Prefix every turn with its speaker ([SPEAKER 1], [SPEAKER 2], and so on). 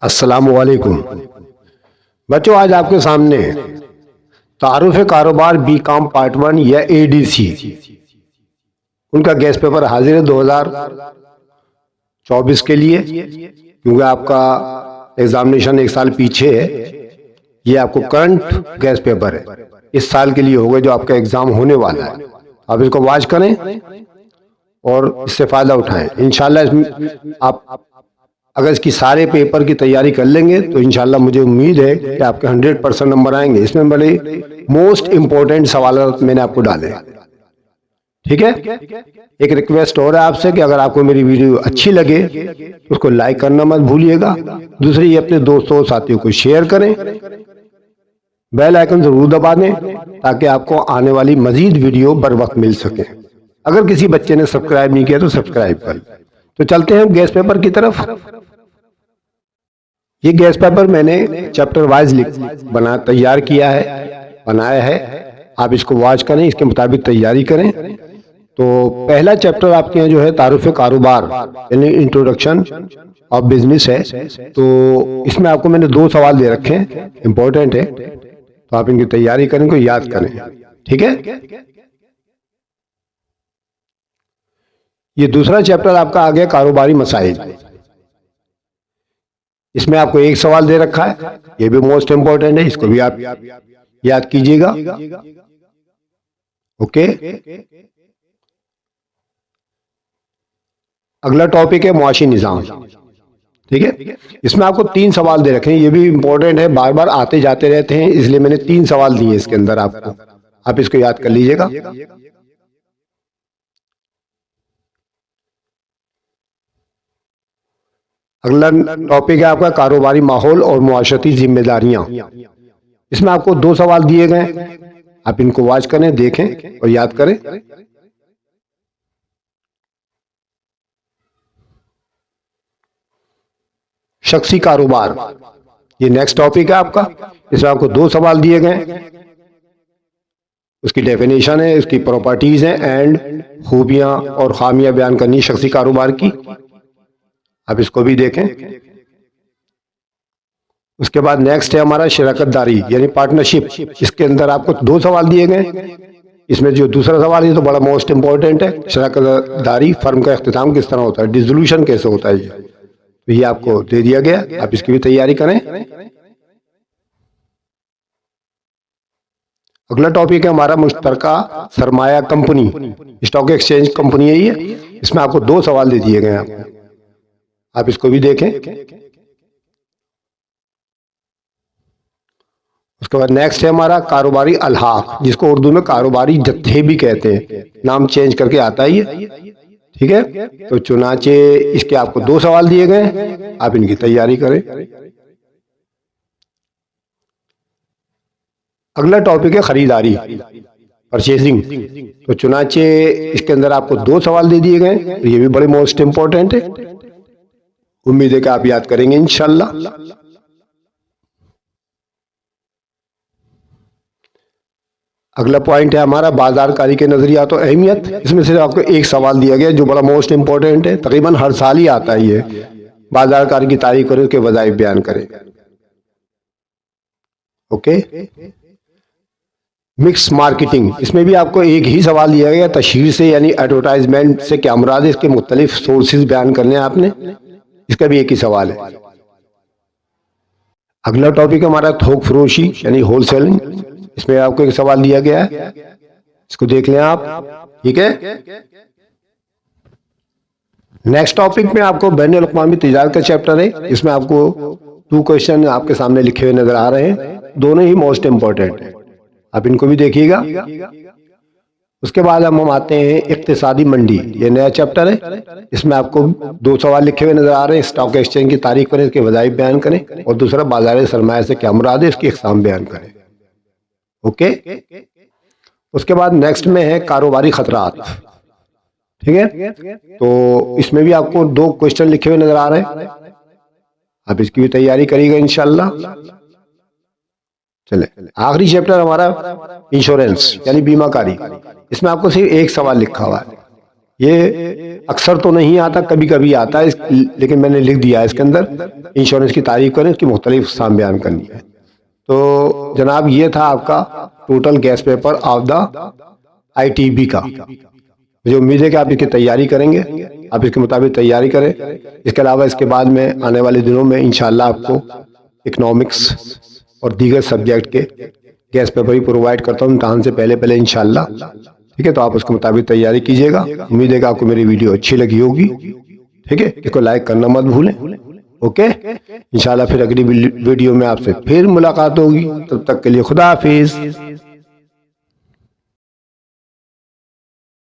[SPEAKER 1] अस्सलामुअलैकुम बच्चों, आज आपके सामने तारुफ कारोबार बी कॉम पार्ट 1 या एडीसी उनका गेस्ट पेपर हाजिर है 2024 के लिए। क्योंकि आपका एग्जामिनेशन एक साल पीछे है, ये आपको करंट गेस्ट पेपर है, इस साल के लिए होगा जो आपका एग्जाम होने वाला है। आप इसको वॉच करें और इससे फायदा उठाएं। इंशाल्लाह आप अगर इसकी सारे पेपर की तैयारी कर लेंगे तो इंशाल्लाह मुझे उम्मीद है कि आपके 100% नंबर आएंगे। इसमें बड़े मोस्ट इंपॉर्टेंट सवाल मैंने आपको डाले, ठीक है। एक रिक्वेस्ट और है आपसे कि अगर आपको मेरी वीडियो अच्छी लगे तो उसको लाइक करना मत भूलिएगा। दूसरी, ये अपने दोस्तों और साथियों को शेयर करें, बेल आइकन जरूर दबा दें ताकि आपको आने वाली मजीद वीडियो बर वक्त मिल सके। अगर किसी बच्चे ने सब्सक्राइब नहीं किया तो सब्सक्राइब कर। तो चलते हैं गेस्ट पेपर की तरफ। ये गेस्ट पेपर मैंने चैप्टर वाइज तैयार किया है, बनाया है। आप इसको वॉच करें, इसके मुताबिक तैयारी करें। तो पहला चैप्टर आपके यहाँ जो है तारुफ कारोबार यानी इंट्रोडक्शन ऑफ बिजनेस है। तो इसमें आपको मैंने 2 सवाल दे रखे हैं, इंपॉर्टेंट है, तो आप इनकी तैयारी करें, को याद करें, ठीक है। ये दूसरा चैप्टर आपका आ गया कारोबारी मसाइल। इसमें आपको एक सवाल दे रखा है, ये भी मोस्ट इंपॉर्टेंट है, इसको भी आप याद कीजिएगा, ओके। अगला टॉपिक है मुआशी निजाम, ठीक है। इसमें आपको 3 सवाल दे रखे हैं, ये भी इंपॉर्टेंट है, बार बार आते जाते रहते हैं, इसलिए मैंने 3 सवाल दिए इसके अंदर आपको। आप इसको याद कर लीजिएगा। अगला टॉपिक है आपका कारोबारी माहौल और मुआशरती जिम्मेदारियां। इसमें आपको 2 सवाल दिए गए, आप इनको वॉच करें, देखें और याद करें। शख्सी कारोबार, ये नेक्स्ट टॉपिक है आपका। इसमें आपको 2 सवाल दिए गए, उसकी डेफिनेशन है, उसकी प्रॉपर्टीज हैं एंड खूबियां और खामियां बयान करनी शख्सी कारोबार की। आप इसको भी देखें। उसके बाद नेक्स्ट है हमारा शराकतदारी यानी पार्टनरशिप। इसके अंदर आपको 2 सवाल दिए गए। इसमें जो दूसरा सवाल है तो बड़ा मोस्ट इंपॉर्टेंट है, शराकतदारी फर्म का इख्तिताम किस तरह होता है, डिसोल्यूशन कैसे होता है, तो ये आपको दे दिया गया, आप इसकी भी तैयारी करें। अगला टॉपिक है हमारा मुश्तरका सरमाया कंपनी, स्टॉक एक्सचेंज कंपनी है ये। इसमें आपको 2 सवाल दे दिए गए हैं, आप इसको भी देखें। उसके बाद नेक्स्ट है हमारा कारोबारी अलहाक, जिसको उर्दू में कारोबारी जत्थे भी कहते हैं, नाम चेंज करके आता है ये, ठीक है। तो चुनाचे इसके आपको 2 सवाल दिए गए, आप इनकी तैयारी करें। अगला टॉपिक है खरीदारी, परचेजिंग। तो चुनाचे इसके अंदर आपको 2 सवाल दे दिए गए, तो ये भी बड़े मोस्ट इंपॉर्टेंट है, उम्मीद है कि आप याद करेंगे इंशाल्लाह। अगला पॉइंट है हमारा बाजारकारी के नजरियात और अहमियत। इसमें से आपको एक सवाल दिया गया जो बड़ा मोस्ट इंपॉर्टेंट है, तकरीबन हर साल ही आता है ये, बाजारकारी की तारीफ करें, उसके वज़ाइफ बयान करें, ओके। मिक्स मार्केटिंग, इसमें भी आपको एक ही सवाल दिया गया, तशहीर से यानी एडवर्टाइजमेंट से क्या मुराद है, इसके मुख्तलिफ सोर्सेज बयान करने हैं आपने, इसका भी एक ही सवाल है। अगला टॉपिक हमारा थोक फरोशी यानी होलसेलिंग। इसमें आपको एक सवाल दिया गया है, इसको देख लें आप, ठीक है। नेक्स्ट टॉपिक में आपको बैनुल अक़वामी तिजारत का चैप्टर है। इसमें आपको 2 क्वेश्चन आपके सामने लिखे हुए नजर आ रहे हैं, दोनों ही मोस्ट इंपॉर्टेंट है, आप इनको भी देखिएगा। उसके बाद हम आते हैं इक्तिसादी मंडी, ये नया चैप्टर है। इसमें आपको 2 सवाल लिखे हुए नजर आ रहे हैं, स्टॉक एक्सचेंज की तारीफ करें, इसके वज़ाइफ बयान करें, और दूसरा बाजार सरमाया से क्या मुराद है, इसकी इक़साम बयान करें, ओके। उसके बाद नेक्स्ट में है कारोबारी खतरात, ठीक है। तो इसमें भी आपको 2 क्वेश्चन लिखे हुए नजर आ रहे हैं, आप इसकी भी तैयारी करिएगा इंशाल्लाह। चले आखिरी चैप्टर हमारा इंश्योरेंस यानी बीमाकारी। इसमें आपको सिर्फ एक सवाल लिखा हुआ है, ये अक्सर तो नहीं आता, कभी कभी आता है, लेकिन मैंने लिख दिया है इसके अंदर इंश्योरेंस की तारीफ करें, उसकी मुख्तलिफ अक़साम बयान करनी है। तो जनाब ये था आपका total gas paper of the ITB का। मुझे उम्मीद है कि आप इसकी तैयारी करेंगे, आप इसके मुताबिक तैयारी करें। इसके अलावा इसके बाद में आने वाले दिनों में इंशाल्लाह आपको इकोनॉमिक्स और दीगर सब्जेक्ट के गैस पेपर ही प्रोवाइड करता हूँ इम्तहान से पहले पहले इंशाल्लाह। ठीक है, तो आप उसके मुताबिक तैयारी कीजिएगा। उम्मीद है कि आपको मेरी वीडियो अच्छी लगी होगी। ठीक है, इसको लाइक करना मत भूलें। ओके, इंशाल्लाह फिर अगली वीडियो में आपसे फिर मुलाकात होगी। तब तक के लिए खुदा हाफिज।